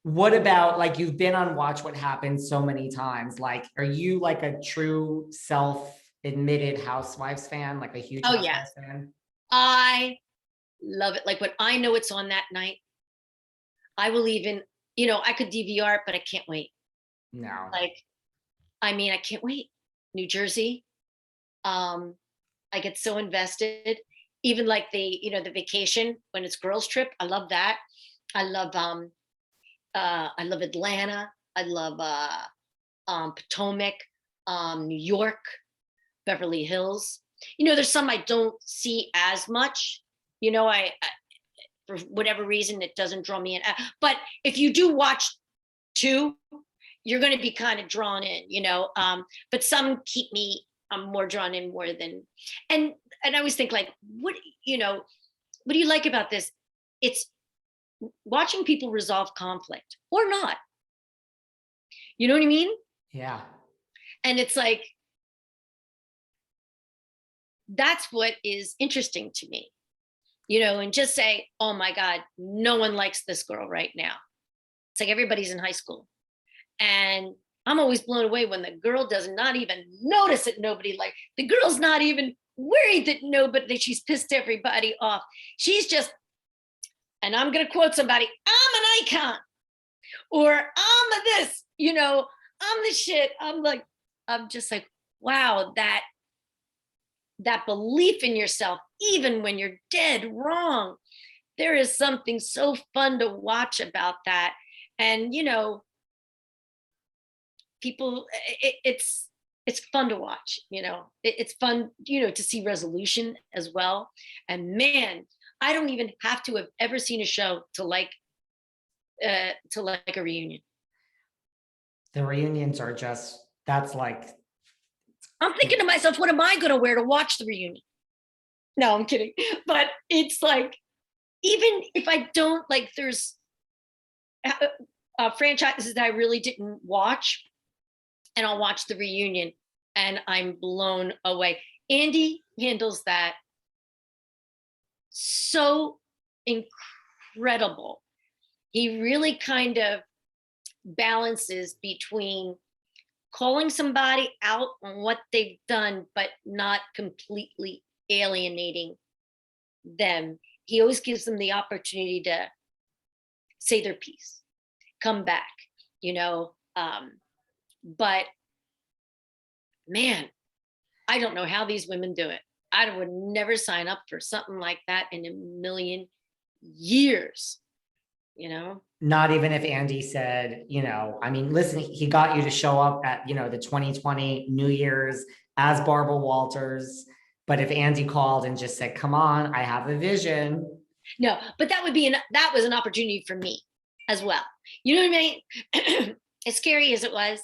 What about, like, you've been on Watch What Happens so many times. Like, are you like a true self-admitted Housewives fan, like a huge Oh yeah, Housewives fan? I love it. Like when I know it's on that night, I will even, I could DVR it, but I can't wait. No. Like, I mean, I can't wait. New Jersey. Um, I get so invested. Even like the vacation when it's girls trip. I love that. I love I love Atlanta. I love Potomac, New York, Beverly Hills. There's some I don't see as much. I for whatever reason it doesn't draw me in. But if you do watch two, you're going to be kind of drawn in. But some keep me. I'm more drawn in more than, and and I always think like, what do you like about this? It's watching people resolve conflict or not. You know what I mean? Yeah. And it's like that's what is interesting to me. And just say, oh my God, no one likes this girl right now. It's like everybody's in high school. And I'm always blown away when the girl does not even notice that nobody the girl's not even worried that she's pissed everybody off. She's just, and I'm going to quote somebody, I'm an icon, or I'm a this, I'm the shit. I'm just like, wow, that belief in yourself, even when you're dead wrong. There is something so fun to watch about that. And, people, it's fun to watch, it's fun, to see resolution as well. And man, I don't even have to have ever seen a show to like a reunion. The reunions are just, that's like, I'm thinking to myself, what am I going to wear to watch the reunion? No, I'm kidding. But it's like, even if I don't like, there's franchises that I really didn't watch, and I'll watch the reunion and I'm blown away. Andy handles that so incredible. He really kind of balances between calling somebody out on what they've done, but not completely alienating them. He always gives them the opportunity to say their piece, come back, but man, I don't know how these women do it. I would never sign up for something like that in a million years, not even if Andy said, I mean, listen, he got you to show up at, the 2020 New Year's as Barbara Walters. But if Andy called and just said, come on, I have a vision. No, but that was an opportunity for me as well. You know what I mean? As scary as it was,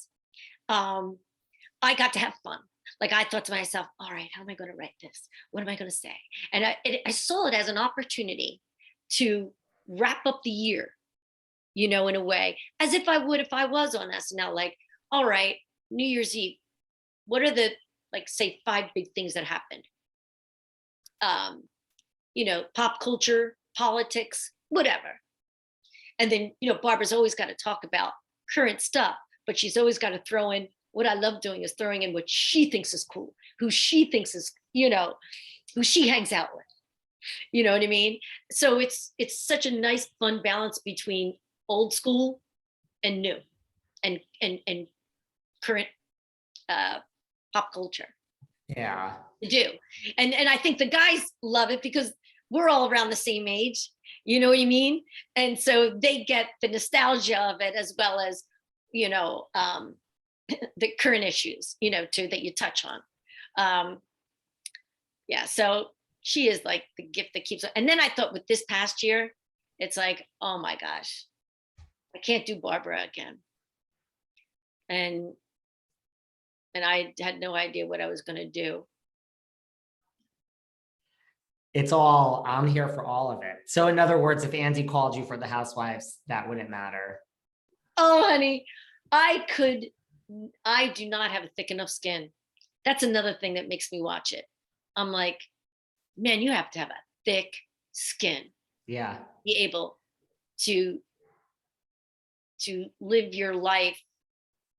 I got to have fun. Like I thought to myself, all right, how am I going to write this? What am I going to say? And I saw it as an opportunity to wrap up the year, in a way, as if I would if I was on SNL. Like, all right, New Year's Eve, what are the, like, say 5 big things that happened? Pop culture, politics, whatever. And then, Barbara's always got to talk about current stuff, but she's always got to throw in, what I love doing is throwing in what she thinks is cool, who she thinks is, who she hangs out with. You know what I mean? So it's such a nice, fun balance between old school and new and current pop culture. Yeah. To do. And I think the guys love it because we're all around the same age. You know what I mean? And so they get the nostalgia of it as well as, the current issues, too, that you touch on. Yeah, so she is like the gift that keeps. And then I thought with this past year, it's like, oh my gosh, I can't do Barbara again. And I had no idea what I was going to do. I'm here for all of it. So in other words, if Andy called you for the Housewives, that wouldn't matter. Oh, honey, I do not have a thick enough skin. That's another thing that makes me watch it. I'm like, man, you have to have a thick skin. Yeah. Be able to to live your life,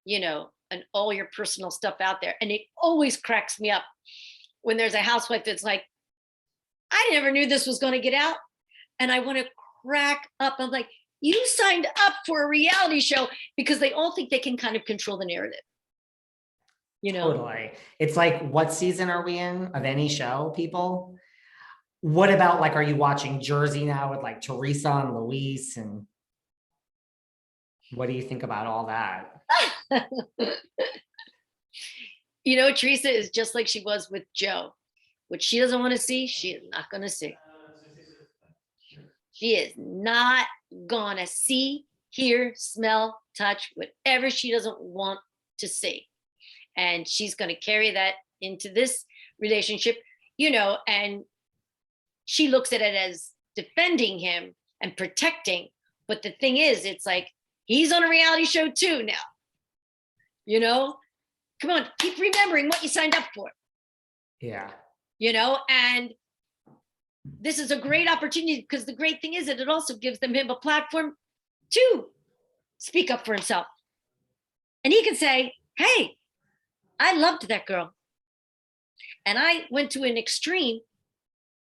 you know, and all your personal stuff out there. And it always cracks me up when there's a housewife that's like, I never knew this was going to get out. And I want to crack up. I'm like, you signed up for a reality show because they all think they can kind of control the narrative. You know? Totally. It's like, what season are we in of any show, people? What about, like, are you watching Jersey now with like Teresa and Luis? And what do you think about all that? You know, Teresa is just like she was with Joe. What she doesn't want to see, she is not going to see. She is not going to see, hear, smell, touch, whatever she doesn't want to see. And she's going to carry that into this relationship, you know, and she looks at it as defending him and protecting. But the thing is, it's like, he's on a reality show too now. You know, come on, keep remembering what you signed up for. Yeah. You know, and this is a great opportunity because the great thing is that it also gives him a platform to speak up for himself. And he can say, hey, I loved that girl. And I went to an extreme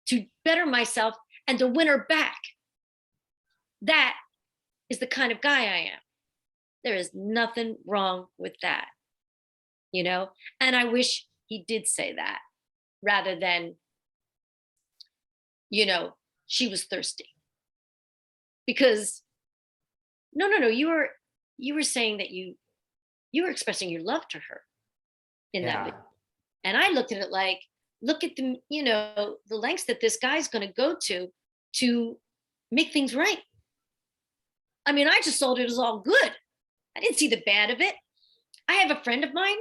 to better myself and to win her back. That is the kind of guy I am. There is nothing wrong with that, you know? And I wish he did say that rather than, you know, she was thirsty. Because no, you were saying that you were expressing your love to her in that way. And I looked at it like, look at the, you know, the lengths that this guy's going to go to make things right. I mean, I just sold it as all good. I didn't see the bad of it. I have a friend of mine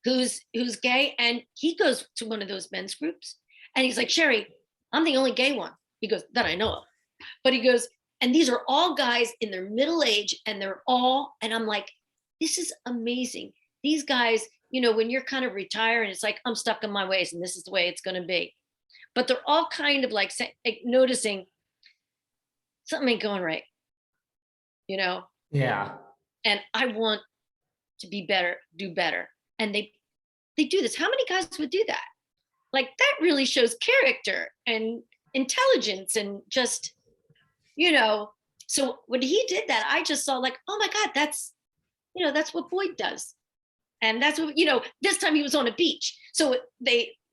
who's gay, and he goes to one of those men's groups, and he's like, Cheri, I'm the only gay one. He goes, that I know of. But he goes, and these are all guys in their middle age, and they're all, and I'm like, this is amazing. These guys, you know, when you're kind of retired and it's like, I'm stuck in my ways and this is the way it's going to be. But they're all kind of like noticing something ain't going right, you know? Yeah. And I want to be better, do better. And they do this. How many guys would do that? Like, that really shows character and intelligence and just, you know. So when he did that, I just saw like, oh my God, that's, you know, that's what Boyd does. And that's what, you know, this time he was on a beach. So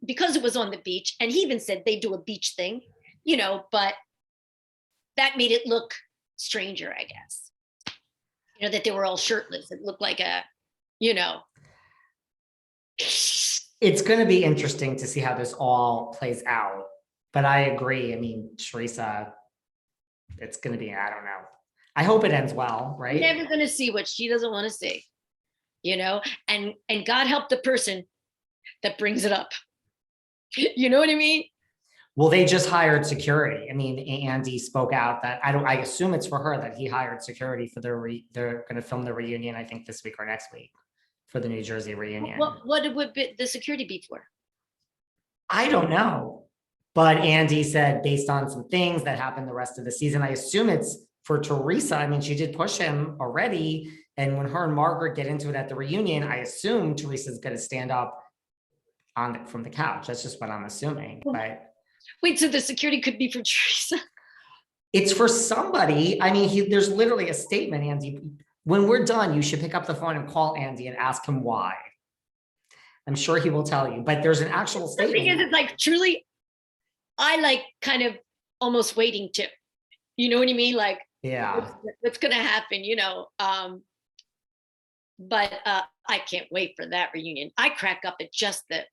because it was on the beach, and he even said they do a beach thing, you know, but that made it look stranger, I guess. You know, that they were all shirtless. It looked like a, you know. It's going to be interesting to see how this all plays out. But I agree. I mean, Teresa, it's going to be, I don't know. I hope it ends well, right? Never going to see what she doesn't want to see, you know, and God help the person that brings it up. You know what I mean? Well, they just hired security. I mean, Andy spoke out that I assume it's for her that he hired security for they're going to film the reunion, I think this week or next week, for the New Jersey reunion. What would the security be for? I don't know. But Andy said, based on some things that happened the rest of the season, I assume it's for Teresa. I mean, she did push him already. And when her and Margaret get into it at the reunion, I assume Teresa's going to stand up from the couch. That's just what I'm assuming. But wait, so the security could be for Teresa? It's for somebody. I mean, there's literally a statement, Andy. When we're done, you should pick up the phone and call Andy and ask him why. I'm sure he will tell you, but there's an actual statement. The thing is, it's like, truly, I like kind of almost waiting to, you know what I mean? Like, yeah, what's going to happen, you know? But I can't wait for that reunion. I crack up at just the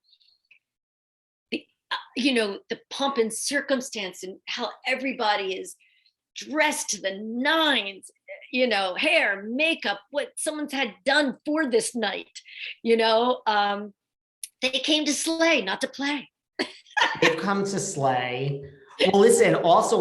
you know, the pomp and circumstance and how everybody is dressed to the nines, you know, hair, makeup, what someone's had done for this night, you know. They came to slay, not to play. They've come to slay. Well, listen, also